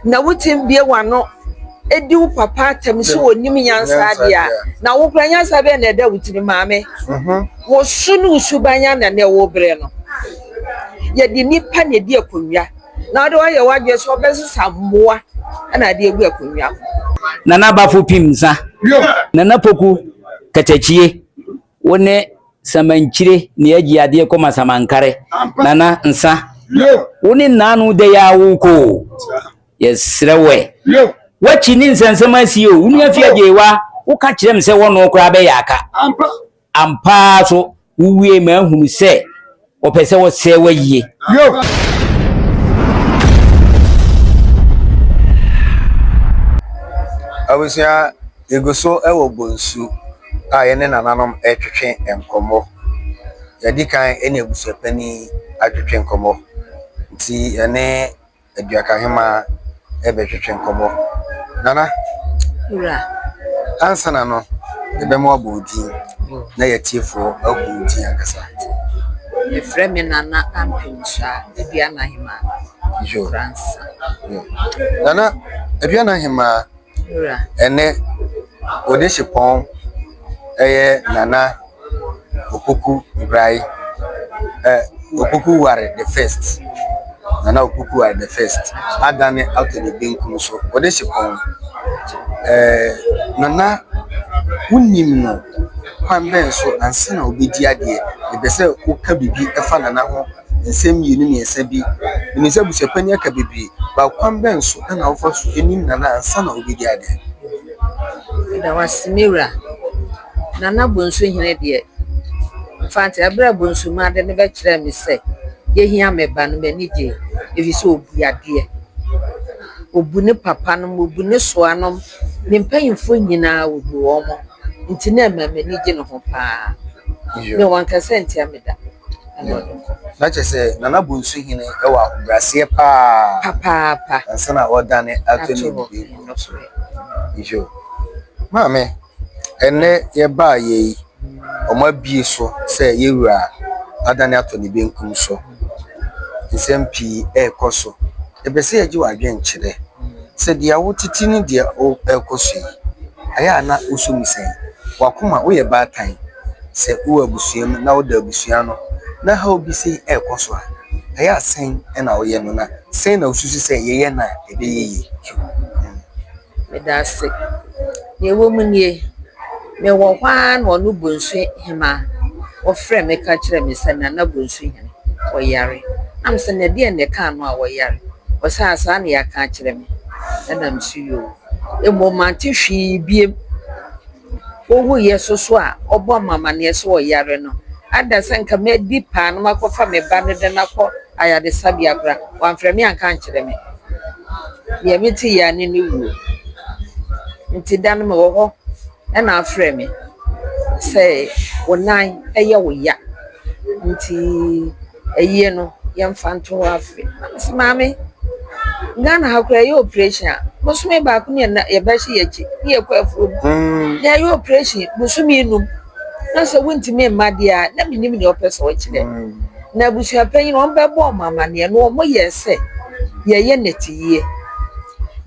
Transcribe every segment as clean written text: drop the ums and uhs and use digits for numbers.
na wutim bie wano edi wo papa tem so onim nyansa dia na wo kura nyansa be na da wutiri maame wo sunu subanya na ne wo bre no ye di nipa ne di akonwa na do ye wadwe so obesesa mmoa na de egu akonwa nana bafo pimsa nana poku katachie wone samanchire ne agi ade koma samankare nana nsa wone nanu de ya wuko yesrewe wachi ni nsensema si o unu afia jewa wo ka kirem se wono kura be yaka ampa so wuwie ma hunu se opese wo se waye awusia egoso ewo bonsu a yene nananom etwetwe enkomo yadi kan ene abusapani atwetwe enkomo nti ene aduaka hema ebetwetwe enkomo nana ura ansana no ebemo abodi na yetiefo abodi akasa e frame nana ampinsa aduana hema jo France nana aduana hema ura ene odeshipon eye nana Opoku Ibrai Opoku ware the first nana Opoku ware the first adane out of the benku so odeshipon nana unim no kwambe so ansana obedi ade e be se oka bibi efa nana ho nsem yinu ne esa bi ni se busepani aka bibi ba kwambe so na ofa so enim nana ansana obedi ade da wasimira nana bonso hine de fante abra bonso ma de ne be kire mi se ye hia meba no be ni je efi so obuade obu ne papa no obu ne soanom ne mpanyimfo nyina obu omo nti na mama ni je no ho pa ne wanka senti ameda na chese nana bonso hine ewa brase pa papa ansana odane atoni bi ijo mame ene ye ba ye oma bie so se yewura adane atoni benkum so SMP ekoso ebese yaji wadwe nkyere se dia wotiti ni dia ekoso aya na usumisen wakoma wo ye batan se wo abusuam na wo da abusua no na ha obi se ekoso aya sen na wo ye no na sen na ususu se ye na ebe ye medase ne wo munie me wo hwa na onu bonsu hema wo frɛ me ka kyerɛ me sɛ nana bonsu hene wo yare am sɛ ne de ne ka no a wo yare wo sa asa na ya ka kyerɛ me na msu yo e mo mante hwi biem wo hu yeso a obo mama ne so wo yare no ada sɛ nka me di pa no makɔfa me ba no de nakɔ ayade sabia kra wan frɛ me anka kyerɛ me ye meti ya ne ne wu nti dan me wo ho na afrɛ me sɛ wonan eye wo ya nti eye no yemfa nto afi mame Ghana hakura ye operation musumi ba ku ne ye ba hye yachi ne ye kwafuro na ye operation musumi num na sɛ wontimi mmade a na minim ne opese wo kyerɛ na busua panyin on bɛbɔ mama ne no mo ye sɛ ye ye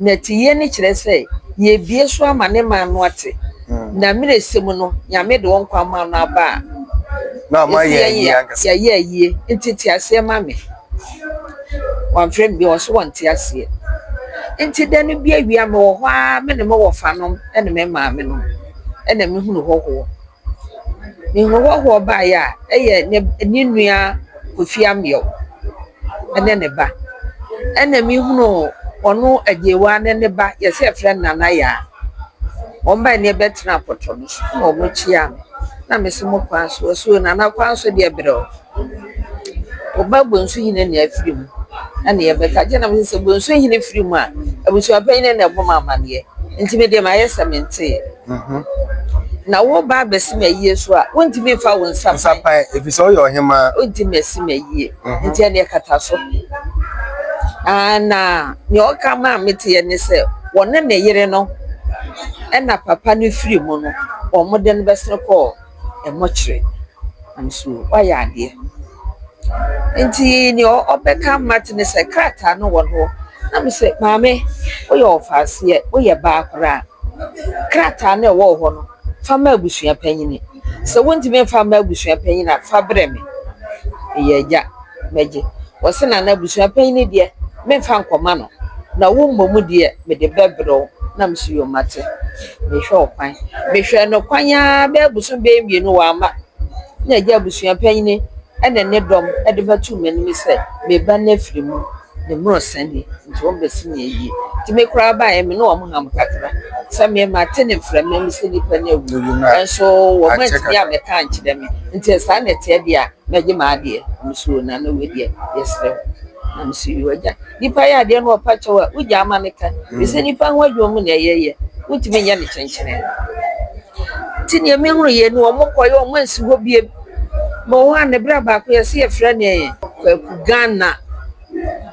netiye ne kyerɛ sɛ ye bie so ama ne ma no ate na mire sem no nyame de won kwa ma no aba na ma ye ankasa ye ntiti ase ma me wan friend bi also want ase nti da no bia wi am wo hwa me ne mo wo fa no ene me ma me no ene me hunu hoho me hoho ba ya eye ne nua Kofi Amio ene ne ba ene me hunu ono ajewa ne ba ye se friend nana ya omba ne betra poto no so mo chia na me se mo kwa so nana kwa so de bere oba bonsu hine ne afiri mu na ne yebeka je na me se bonsu hine firi mu a abusu apan ne bo mama ne nti me de ma yesa mente na wo ba besi me yie so a wonti me fa won sapa efiso yo hema wonti me si me yie nti ne kata so ana ne o ka ma mete ne se wona ne yire no ena papa no firi mu no o mo de no besere ko e mo kire am so wa ya ade nti ne obeka mate ne se krata no wo no I'm say, Mammy, we all fast yet, we are back around. Crata no war honor, Farmer Bush your penny. So when to me Farmer Bush your penny at Fabremi. Ye, ja, Maggie. Was an Anabush your penny, dear, men found commano. Now, womb, dear, with the bedroom, nam see your matter. Be sure, fine. Be sure no quanya, Bebuson baby, no ama. Na Jabush your penny, and a nedom at the batumen, me said, me banner free moon. The more sandy into one senior year to make cry by him no among Catra. Some year my tenant from me, City Penny, and so what went to the can't them until Sunday, Tedia, Maggie, my dear, Monsieur Nano with you, yes, sir. I'm sure you are. The Paya, dear, no patch over with Yamanica. Is any pan what you mean a year? Which mean any change. Tinia memory and one more quiet once will be a more one the brabak. We see a friend, Ghana.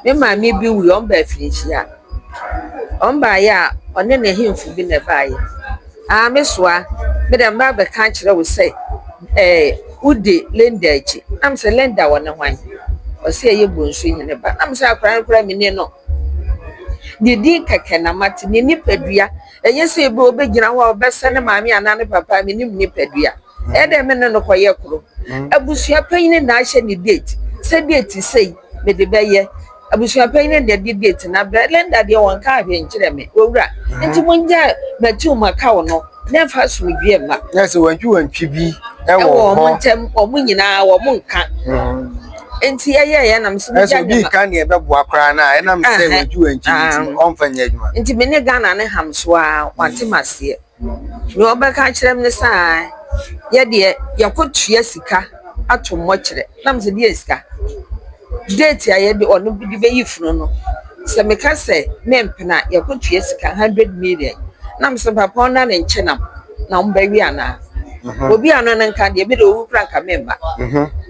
Me ma mi bi wi on ba finchia on ba ya one na himfu bi na ba ya me soa me dem ba be kan kire we say udi lenda echi am say lenda wona hwan o say ye bonsu hine ba am say akran mi ne no di keke na mate ni nipadua enye say be obegina ho obese ne maami ana ne papa mi nim nipadua e de me ne no koye kuro abusua panyin na ahye ni date say date say me de be ye abusua panyin de date na lenda de won ka hwe nkire me owura nti munja batu maka wo no na fa so dwe ma yes wantwi bi e wo mo ntem o munyina wo mo nka enti ye na mse munja bi kan ye bebo akra na e na mse wantwi onfanya adwuma enti me ne Ghana ne hamso a wante mase me obeka kire me sa ye de yakotua sika ato mo kire na mse de sika date aye de ono bi de beyi funu no se me ka se mempena yakotua sika 100 million na mse papa ona ne nkyenam na mbawi ana obi ano ne nka de be de owu franka memba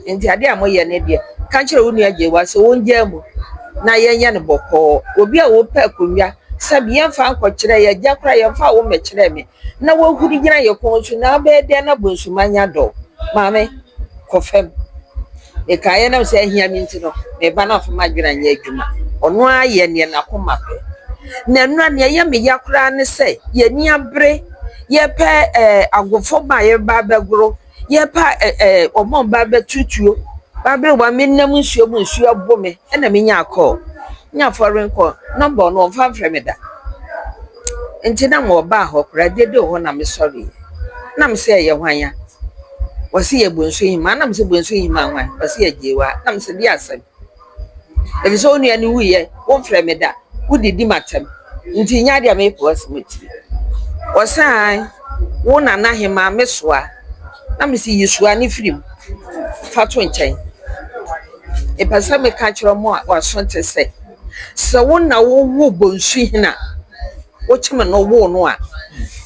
enti ade amoye ne de ka kire wo nua jewa se wonja mu na yenya ne boko obi a wo pa konwa sabi yemfa ankokire ye jakra yemfa wo mekire me na wo hudi gina ye konsu na be de na bonsumanya do maame kofem e kaye na se ahia mi ntino me ba na fama dwena nya adwuma ono aye ne na koma pe na nua ne ye me yakra ne se ye ni abre ye pe agofo ba ye ba begoro ye pa omo ba betutuo ba bre wa me nam nsuo mu nsuo bome e na me nya akọ nya foreign call number no fa frame da enti na mo ba ho kra dede ho na me sorry na me se ye hwanya wasi ye bonso hima na me se bonso hima hwan wasi ye jewa na me se di asem e bi so onu ani wuye won frame da wudidi matem nti nya dia me po asmeti wasan wona na hima me soa na me se yesua ni firim fato nchen e pasa me ka kiro mo wa sonte se so wona wo bonsu hina wo chima no wo no a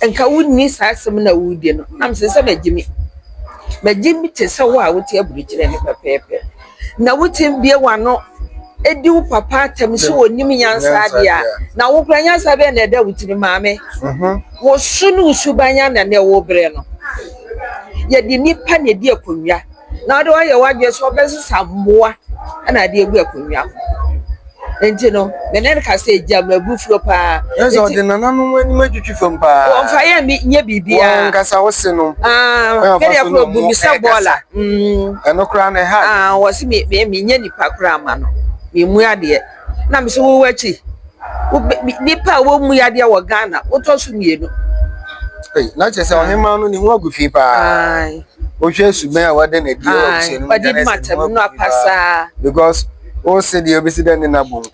enka wunni sa asem na wudi no na me se magimi te se wo a wote aburikire ne pepepe na wote bie wano edi wo papa tem se wonim nyansa dia na wo kura nyansa be na da wutiri maame wo sunu subanya na ne wo bre no ye di nipa ne di akonwa na do ye wadwe so obesesa mmoa na de egu akonwa enti no menen ka se jama bufro pa ezo de nananu ani majutwi fam pa o fa ye mi nye bibia o nkasa wose no kede afro bu mi sa bola eno kra na ha wo si mi nye nipa kra ma no mi mu ade na mi so wo wachi nipa wo mu ade wo Ghana wo to so mienu na chese ohema no ni hu agufi pa o hwe suben a wade na di o se no wade matam no apasa because o se di obesi den na bonku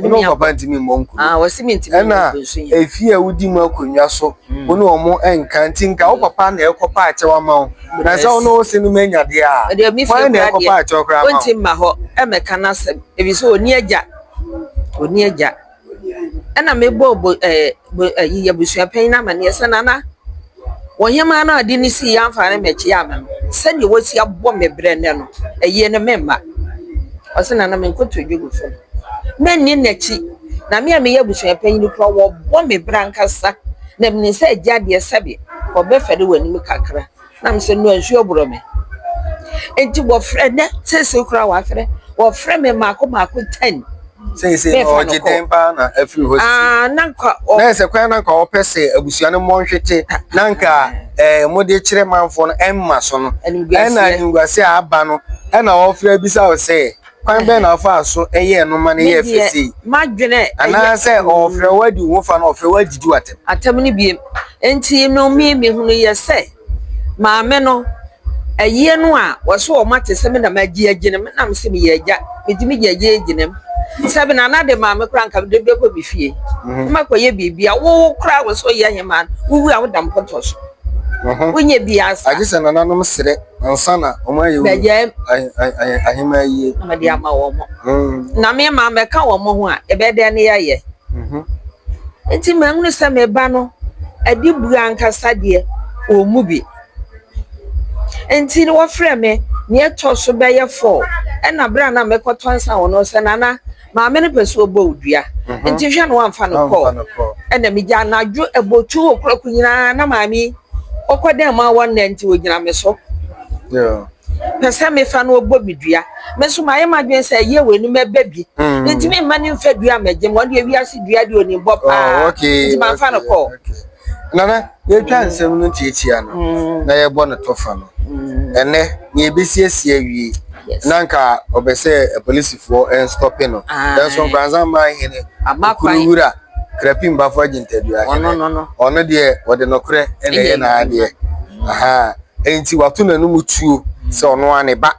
no papa ntimi monku wasi mi ntimi na efi a wudi mu akonwa so onu omo enka ntinka o papa na ekopa achewa ma na se ono o se no manya de a why na ekopa achewa kra ma onti ma ho emeka na se ebi so oni agya na me bobo ye busua pen na mane se nana wonyema na adi ni si ya mfa ne mechi ya me se ni wosi abo me bre ne no eye ne memma osena na me nkoto dwegu fo menni nachi na me ye busua pen ni kro wo bo me brankasa na me se agya de sebe ko be fede wani kakra na me se no ansu obro me enti wo frɛ ne sese kra wa frɛ wo frɛ me mako 10 Say o jiden pa na afiri hosi. Nanka na se kwan nanka o pese abusua no monhwete nanka mo de kire manfo no emma so no na ngwase aba no na o fra bisa o say kwan be na afa so eye no ma na ye fesi madwene ana se o fra wadi wo fa na o fra wadi du atem ni biem enti no me hunu ye say maame no aye no a wo so o mate se me na magi agine me na me se me ye agya medimi gye aginem sabe na na de maame kra nka de beko bi fie makoye bibia wo kra wo so ye hema wo a wo dam potos wonye bia asa agise na nanom sere ansana o ma ye wo ahema yie na de ama wo mo na me maame ka wo mo ho a ebe de ne ye enti manhunu se me ba no adi bu anka sade o mu bi enti no wo frɛ me ne etoso be ye 4 na bra na me kotonsa wo no se nana maame ne pese obo odua enti hwe no amfa no kɔ na me gya na adwo ebotu okroku nyina na maame okoden ma won na enti ogina me so pese me fa no obo bidua me so maye madwen se ye we ni meba bi enti me ma ni mfa dua megye mo de wiase dua de oni bo pa enti ma fa no kɔ nana ye twa nsem no tietia no na ye bɔ no tofa no ene ye besiesie awie nanka obese police for stopping no then so granza man hene kuruhura krapim bafo agintadua no ono de wode nokre ene ye na ade enti wato nanum tuo se ono ane ba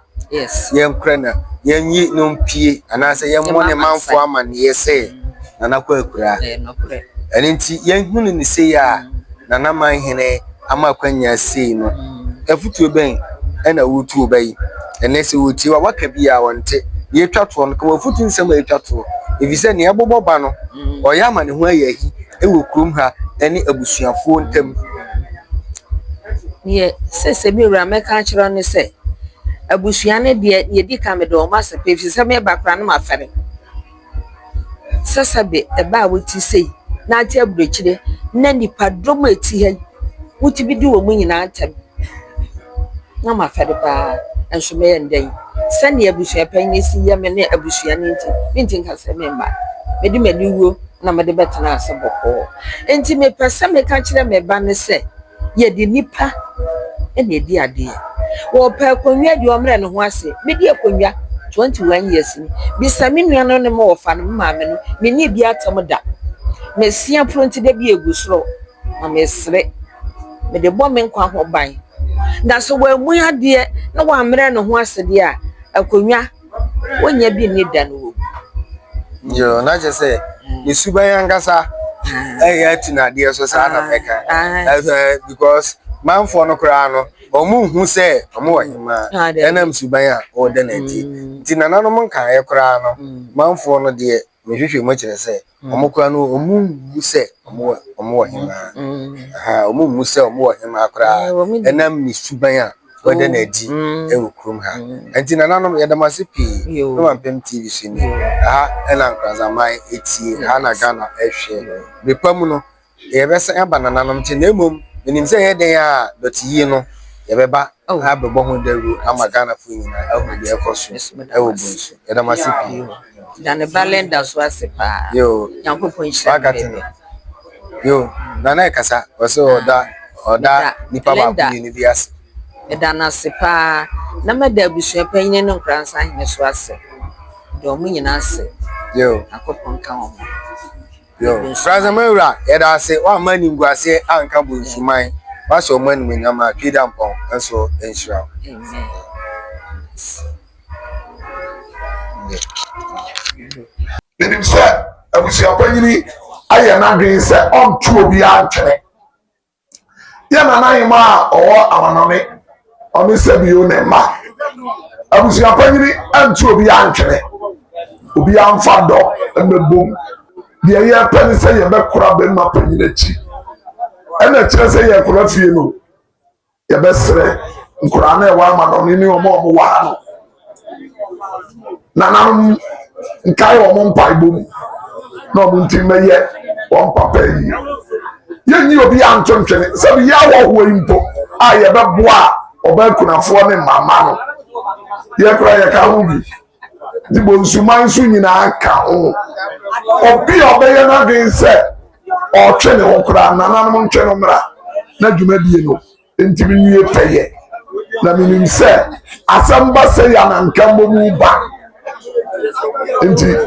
ye nkra na ye nyi no mpie anase ye mo ne manfo amane ye se nana kwa akura enti ye hunu ni se ya nana man hene ama kwanya sei no afutuo ben ena wutuo bai enese wuti wa waka bia wonte ye twato no ko wafutu nsem ye twato efise ne abobo ba no oyama ne ho ayahi ewo krom ha ene abusuafo ntam ye sese mi wura meka kiro ne se abusua ne de ye di ka me do ma se efise me ba kra no ma fere sasabe e ba wuti sei na ati aburochire na nipa doma eti ha wuti bi di wo mu nyina atam na ma fere pa enso me ndai sani abusua panyi si ye me ne abusua ne nti minti nka se me mba me di maliwo na me de betena ase boko enti me pese me ka kire me ba ne se ye di nipa ene di ade wo pa konwa di omre ne ho ase me di akonwa 21 years ni bi sami nua no ne mo fa no ma me no me ni bi atam da me sia pronti de bi egusro na me sre me de bo me nkwa ho ban na so wa mu ade na wa mre no ho ase de a akonwa wonya bi ni da no yo na je say ni suban angasa ya tina de so sa na meka because man for no kra no omu hu se omu wahima enam suban a o de na ti nananom nka e kra no man for no de mehwehwe mo kire se omu kra no omu hu se omu wahima omu hu se omu wahima kra enam ni suban a o de na di e wo krom ha enti nananom ye damase pi no man pem tv so ni ena nkranza mai etie na Ghana ehwe bepam no ye besa aba nananom ti na emom nim se ye den a dotiyi no ye beba ha bebo ho daru ama Ghana fu nyina ahu ye ekoso e wo bunsu ye damase pi dan balenda so asepa yo yankopon hye yo nana kasa wose oda nipa ba bu ni biase edana sepa na meda abusua panyin no nkransa hene so ase do mu nyina ase yo akopon ka wo yo franza mawura yeda ase wa mani ngwase anka bunsu man wa so mani menyama twida mpon enso enshira Dedim se abusua panyin aye na dwen se ontu obi antwere ya na nan ma owo amanome oni se bi o ne ma abusua panyin antu obi antwere obi amfa do emebom de ye pani se ye be kura be ma panyin achi ena kire se ye kura fie no ye be sere nkura na e wa amanome ni omo wa no na nan nkai omo mpa ibom na omo ntimeye won papa yi yenyi obi antontwene sabi ya wo ho impo a ye beboa oba kunafo ne mama no ye kura ye ka hu bi di bonsuman so nyina ka ho obi obeye na den se o twe ne ho kra nananum ntwe no mra na dwumadie no ntimi nie peye na minim se asamba se ya na nkambo mu ba nti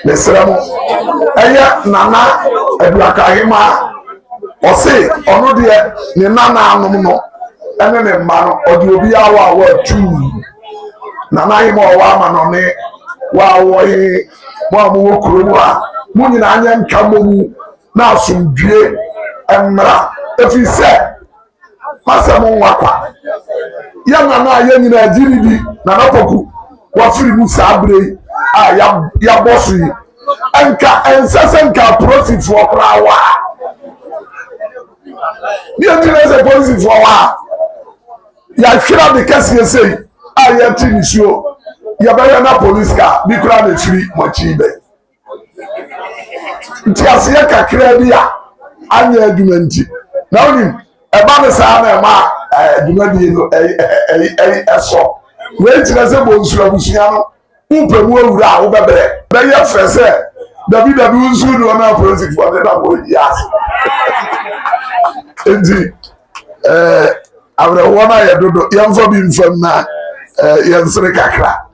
mesramo eya nana eduakahima o se ono de ne nana anum no ene ne mma no odi obi awa wa tu nana hima o wa ma no ne wa wo he mo amu kuro a mo nyina anya nkambo mu na asomdue emra efise masamo wakwa ya nana ya nyina agiridi nana poku wafiri mu sabre a ya bosu anka ensasenka process for krawa ni ndine se process for wa ya hwira de kase sei a ya tinisuo ya ba na police car bi kura de firi mochibe nti asiye kakra bi a anya adwumanti na onim eba ne saa na ma adwumadi no eso we tira se bonsu abusuya no mpemu awura a wo bebere be ye frese david unsu no na project for the na yes enti awra wona ye dodo yamfa bi mfam na yensere kakra